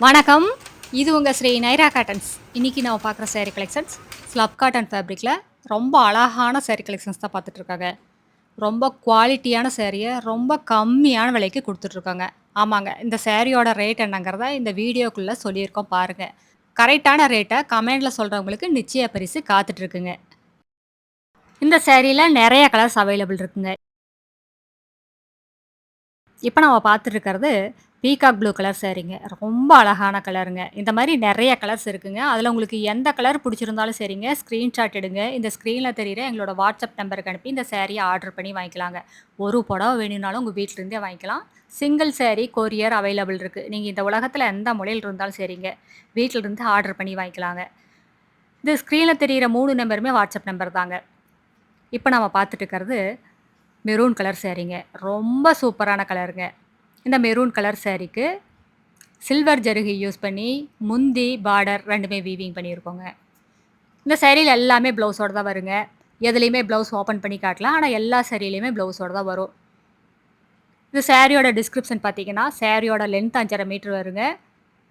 வணக்கம். இது உங்க ஸ்ரீ நைரா காட்டன்ஸ். இன்னைக்கு நம்ம பார்க்குற சாரி கலெக்ஷன்ஸ் ஸ்லப் காட்டன் ஃபேப்ரிக்ல ரொம்ப அழகான சாரி கலெக்ஷன்ஸ் தான் பார்த்துட்ருக்காங்க. ரொம்ப குவாலிட்டியான சாரிய ரொம்ப கம்மியான விலைக்கு குடுத்துட்ருக்காங்க. ஆமாங்க. இந்த சாரியோட ரேட் என்னங்கிறத இந்த வீடியோக்குள்ள சொல்லியிருக்கோம் பாருங்க. கரெக்ட்டான ரேட்ட கமெண்ட்ல சொல்றவங்களுக்கு நிச்சய பரிசு காத்துட்ருக்குங்க. இந்த சாரில நெறைய கலர்ஸ் அவைலபிள் இருக்குங்க. இப்ப நம்ம பார்த்துட்டு இருக்கிறது பீகாக் ப்ளூ கலர் சாரீங்க. ரொம்ப அழகான கலருங்க. இந்த மாரி நெறைய கலர்ஸ் இருக்குங்க. அதுல உங்களுக்கு எந்த கலர் புடிச்சிருந்தாலும் சரிங்க, ஸ்கிரீன்ஷாட் எடுங்க. இந்த ஸ்க்ரீன்ல தெரியிற எங்களோட வாட்ஸ்அப் நம்பருக்கு அனுப்பி இந்த சாரிய ஆர்டர் பண்ணி வாங்கிக்கலாங்க. ஒரு புடவ வேணும்னாலும் உங்க வீட்ல இருந்தே வாங்கிக்கலாம். சிங்கிள் சாரி கொரியர் அவைலபிள் இருக்கு. நீங்க இந்த உலகத்துல எந்த மூலையில இருந்தாலும் சரிங்க, வீட்ல இருந்து ஆர்டர் பண்ணி வாங்கிக்கலாங்க. இது ஸ்க்ரீன்ல தெரியிற 3 நம்பருமே வாட்ஸ்அப் நம்பர் தாங்க. இப்ப நம்ம பார்த்துட்டு இருக்கிறது மெரூன் கலர் சாரீங்க. ரொம்ப சூப்பரான கலருங்க. இந்த மெரூன் கலர் சாரீக்கு சில்வர் ஜருகை யூஸ் பண்ணி முந்தி, பார்டர் 2மே வீவிங் பண்ணியிருக்கோங்க. இந்த சாரீல எல்லாமே ப்ளவுஸோட தான் வருங்க. எதுலயுமே ப்ளவுஸ் ஓப்பன் பண்ணி காட்டல. ஆனா எல்லா சாரீலயுமே ப்ளவுஸோட தான் வரும். இந்த சாரியோட டிஸ்கிரிப்ஷன் பார்த்தீங்கன்னா, சாரியோட லென்த் 5½ மீட்டர் வருங்க.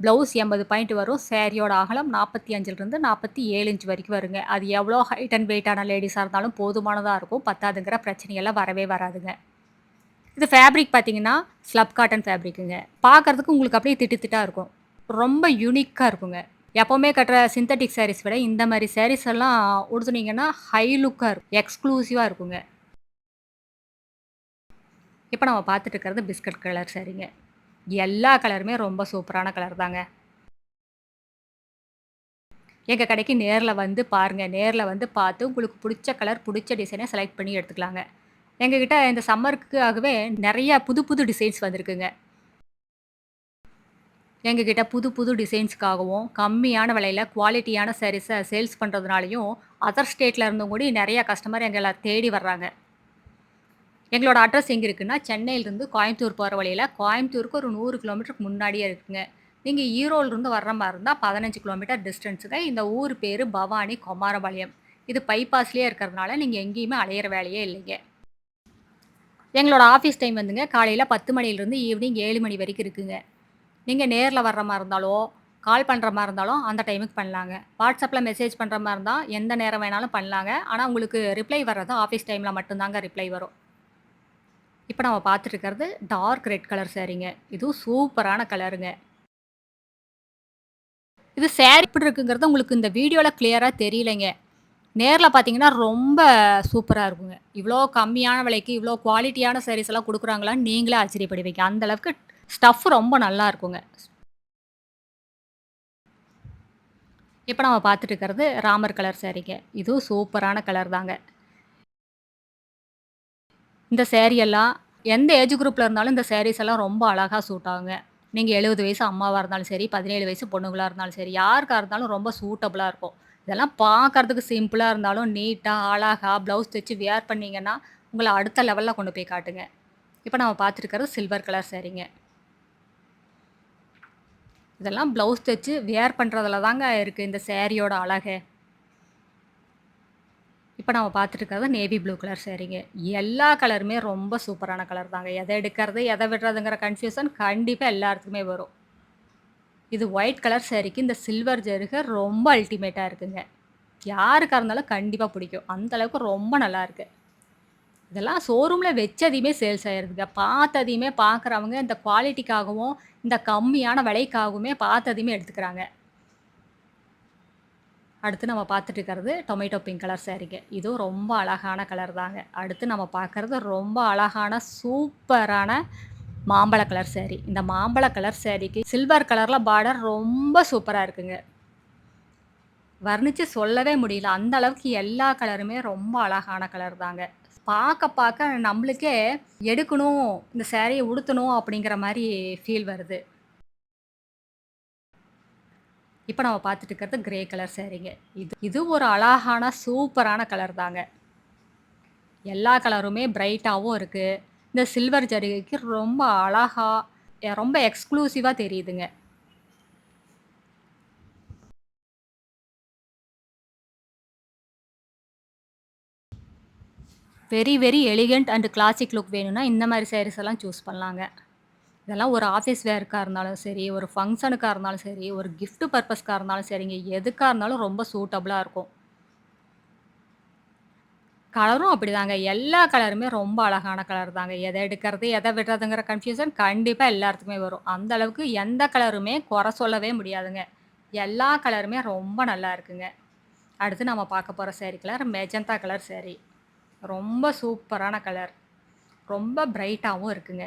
ப்ளவுஸ் 80 பாயிண்ட் வரும். சாரியோட அகலம் 45லிருந்து 47 இன்ச் வரைக்கும் வருங்க. அது எவ்வளோ ஹைட் அண்ட் வெயிட்டான லேடீஸா இருந்தாலும் போதுமானதா இருக்கும். பத்தாதுங்கிற பிரச்சனையெல்லாம் வரவே வராதுங்க. இது ஃபேப்ரிக் பார்த்தீங்கன்னா, ஸ்லப் காட்டன் ஃபேப்ரிக்குங்க. பார்க்கறதுக்கு உங்களுக்கு அப்படியே திட்டு திட்டா இருக்கும். ரொம்ப யூனிக்கா இருக்குங்க. எப்பவுமே கட்டுற சிந்தெடிக் சாரீஸ் விட இந்த மாரி சாரீஸ் எல்லாம் உடுத்துனீங்கன்னா, ஹை லுக்கா இருக்கும். எக்ஸ்க்ளூசிவா இருக்குங்க. இப்ப நம்ம பார்த்துட்டு இருக்கிறது பிஸ்கட் கலர் சாரீங்க. எல்லா கலருமே ரொம்ப சூப்பரான கலர் தாங்க. எங்க கடைக்கு நேர்ல வந்து பாருங்க. நேர்ல வந்து பார்த்து உங்களுக்கு புடிச்ச கலர், புடிச்ச டிசைன செலக்ட் பண்ணி எடுத்துக்கலாங்க. எங்ககிட்ட இந்த சம்மருக்காகவே நெறைய புது புது டிசைன்ஸ் வந்திருக்குங்க. எங்ககிட்ட புது புது டிசைன்ஸ்க்காகவும், கம்மியான விலையில குவாலிட்டியான சாரீஸ சேல்ஸ் பண்றதுனாலயும், அதர் ஸ்டேட்ல இருந்தும் கூடி நெறைய கஸ்டமர் எங்கள தேடி வர்றாங்க. எங்களோட அட்ரஸ் எங்க இருக்குன்னா, சென்னையிலிருந்து கோயம்புத்தூர் போற வழியில, கோயம்புத்தூருக்கு ஒரு 100 கிலோமீட்டருக்கு முன்னாடியே இருக்குங்க. நீங்க ஈரோடுலருந்து வர்ற மாரி இருந்தா 15 கிலோமீட்டர் டிஸ்டன்ஸுங்க. இந்த ஊர் பேரு பவானி கொமாரபாளையம். இது பைபாஸ்லயே இருக்கிறதுனால, நீங்க எங்கேயுமே அலையிற வேலையே இல்லைங்க. எங்களோட ஆஃபீஸ் டைம் வந்துங்க, காலையில 10 மணியிலிருந்து ஈவினிங் 7 மணி வரைக்கும் இருக்குங்க. நீங்க நேர்ல வர்ற மாரி இருந்தாலோ, கால் பண்ற மாரி இருந்தாலும் அந்த டைமுக்கு பண்ணலாங்க. WhatsAppல மெசேஜ் பண்ற மாரி இருந்தா, எந்த நேரம் வேணாலும் பண்ணலாங்க. ஆனா உங்களுக்கு ரிப்ளை வர்றது ஆஃபீஸ் டைம்ல மட்டும் தாங்க ரிப்ளை வரும். இப்ப நம்ம பார்த்துட்டு இருக்கிறது டார்க் ரெட் கலர் சாரீங்க. இதுவும் சூப்பரான கலருங்க. இது சாரி எப்படி இருக்குங்கிறது உங்களுக்கு இந்த வீடியோல கிளியரா தெரியலைங்க. நேர்ல பார்த்தீங்கன்னா ரொம்ப சூப்பரா இருக்குங்க. இவ்ளோ கம்மியான விலைக்கு, இவ்ளோ குவாலிட்டியான சாரீஸ் எல்லாம் குடுக்குறாங்களான்னு நீங்களே ஆச்சரியப்படுவீங்க. அந்த அளவுக்கு ஸ்டஃப் ரொம்ப நல்லா இருக்குங்க. இப்ப நம்ம பார்த்துட்டு இருக்கிறது ராமர் கலர் சாரீங்க. இதுவும் சூப்பரான கலர் தாங்க. இந்த சாரி எல்லாம் எந்த ஏஜ் குரூப்ல இருந்தாலும் இந்த சாரீஸ் எல்லாம் ரொம்ப அழகா சூட் ஆகுங்க. நீங்க 70 வயசு அம்மாவா இருந்தாலும் சரி, 17 வயசு பொண்ணுங்களா இருந்தாலும் சரி, யாருக்கா இருந்தாலும் ரொம்ப சூட்டபிளா இருக்கும். இதெல்லாம் பார்க்கறதுக்கு சிம்பிளா இருந்தாலும் நீட்டா, அழகா ப்ளவுஸ் தச்சு வியர் பண்ணீங்கன்னா, உங்கள அடுத்த லெவல்ல கொண்டு போய் காட்டுங்க. இப்ப நம்ம பார்த்துருக்கிறது சில்வர் கலர் சாரீங்க. இதெல்லாம் ப்ளவுஸ் தச்சு வியர் பண்றதுல தாங்க இருக்கு இந்த சாரியோட அழகே. இப்ப நம்ம பார்த்துட்டு இருக்கிறது நேவி ப்ளூ கலர் சாரீங்க. எல்லா கலருமே ரொம்ப சூப்பரான கலர் தாங்க. எத எடுக்கிறது, எத விடுறதுங்கிற கன்ஃப்யூஷன் கண்டிப்பா எல்லாத்துக்குமே வரும். இது ஒயிட் கலர் சாரீக்கு இந்த சில்வர் ஜருக ரொம்ப அல்டிமேட்டா இருக்குங்க. யாருக்கா இருந்தாலும் கண்டிப்பா பிடிக்கும். அந்த அளவுக்கு ரொம்ப நல்லாயிருக்கு. இதெல்லாம் ஷோரூம்ல வச்சதையுமே சேல்ஸ் ஆயிருதுங்க. பார்த்ததையுமே பார்க்குறவங்க இந்த குவாலிட்டிக்காகவும், இந்த கம்மியான விலைக்காகவுமே பார்த்ததையுமே எடுத்துக்கிறாங்க. அடுத்து நம்ம பார்த்துட்டு இருக்கிறது டொமேட்டோ பிங்க் கலர் சாரீங்க. இதுவும் ரொம்ப அழகான கலர் தாங்க. அடுத்து நம்ம பார்க்குறது ரொம்ப அழகான சூப்பரான மாம்பழ கலர் சாரி. இந்த மாம்பழ கலர் சாரிக்கு சில்வர் கலர்ல பார்டர் ரொம்ப சூப்பரா இருக்குங்க. வர்ணிச்சு சொல்லவே முடியல. அந்த அளவுக்கு எல்லா கலருமே ரொம்ப அழகான கலர் தாங்க. பார்க்க பார்க்க நம்மளுக்கே எடுக்கணும், இந்த சாரிய உடுத்தணும் அப்படிங்கிற மாரி ஃபீல் வருது. இப்ப நம்ம பார்த்துட்டு இருக்கிறது கிரே கலர் சாரீங்க. இது ஒரு அழகான சூப்பரான கலர் தாங்க. எல்லா கலருமே பிரைட்டாவும் இருக்கு. இந்த சில்வர் ஜரிகைக்கு ரொம்ப அழகா, ரொம்ப எக்ஸ்க்ளூசிவா தெரியுதுங்க. Very very elegant and classic look வேணும்னா இந்த மாரி சாரீஸ் எல்லாம் சூஸ் பண்ணலாங்க. இதெல்லாம் ஒரு ஆஃபீஸ் வேர்க்கா இருந்தாலும் சரி, ஒரு ஃபங்ஷனுக்கா இருந்தாலும் சரி, ஒரு கிஃப்ட் பர்ப்பஸ்க்கா இருந்தாலும் சரிங்க, எதுக்கா இருந்தாலும் ரொம்ப சூட்டபிளா இருக்கும். கலரும் அப்படிதாங்க. எல்லா கலருமே ரொம்ப அழகான கலர் தாங்க. எத எடுக்கிறது, எத விடுறதுங்கிற கன்ஃப்யூஷன் கண்டிப்பா எல்லாத்துக்குமே வரும். அந்த அளவுக்கு எந்த கலருமே குறை சொல்லவே முடியாதுங்க. எல்லா கலருமே ரொம்ப நல்லா இருக்குங்க. அடுத்து நம்ம பார்க்க போற sorry colour magenta colour sorry. ரொம்ப சூப்பரான கலர். ரொம்ப பிரைட்டாவும் இருக்குங்க.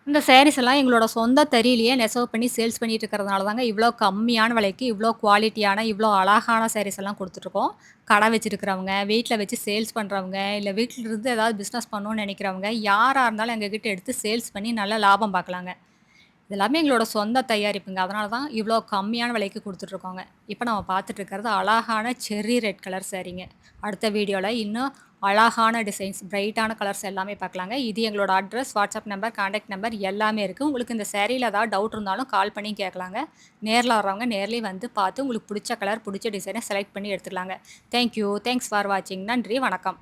இந்த சாரீஸ் எல்லாம் எங்களோட சொந்த தறியிலேயே நெசவு பண்ணி சேல்ஸ் பண்ணிட்டு இருக்கிறதுனால தாங்க, இவ்ளோ கம்மியான விலைக்கு, இவ்ளோ குவாலிட்டியான, இவ்ளோ அழகான சாரீஸ் எல்லாம் குடுத்துட்டுருக்கோம். கடை வச்சிருக்கிறவங்க, வீட்ல வச்சு சேல்ஸ் பண்றவங்க, இல்ல வீட்ல இருந்து ஏதாவது பிசினஸ் பண்ணணும்னு நெனைக்கிறவங்க, யாரா இருந்தாலும் எங்ககிட்ட எடுத்து சேல்ஸ் பண்ணி நல்ல லாபம் பார்க்கலாங்க. இது எல்லாமே எங்களோட சொந்த தயாரிப்புங்க. அதனால தான் இவ்ளோ கம்மியான விலைக்கு குடுத்துட்டுருக்கோங்க. இப்ப நம்ம பார்த்துட்டு இருக்கிறது அழகான செர்ரி ரெட் கலர் சாரீங்க. அடுத்த வீடியோல இன்னும் அழகான டிசைன்ஸ், பிரைட்டான கலர்ஸ் எல்லாமே பார்க்கலாங்க. இது எங்களோட address, WhatsApp number, contact number எல்லாமே இருக்கு. உங்களுக்கு இந்த சாரீல ஏதாவது டவுட் இருந்தாலும் கால் பண்ணி கேட்கலாங்க. நேர்ல வர்றவங்க நேர்லயே வந்து பார்த்து உங்களுக்கு புடிச்ச கலர், புடிச்ச டிசைன செலக்ட் பண்ணி எடுத்துக்கலாங்க. Thank you. தேங்க்ஸ் ஃபார் வாட்சிங். நன்றி, வணக்கம்.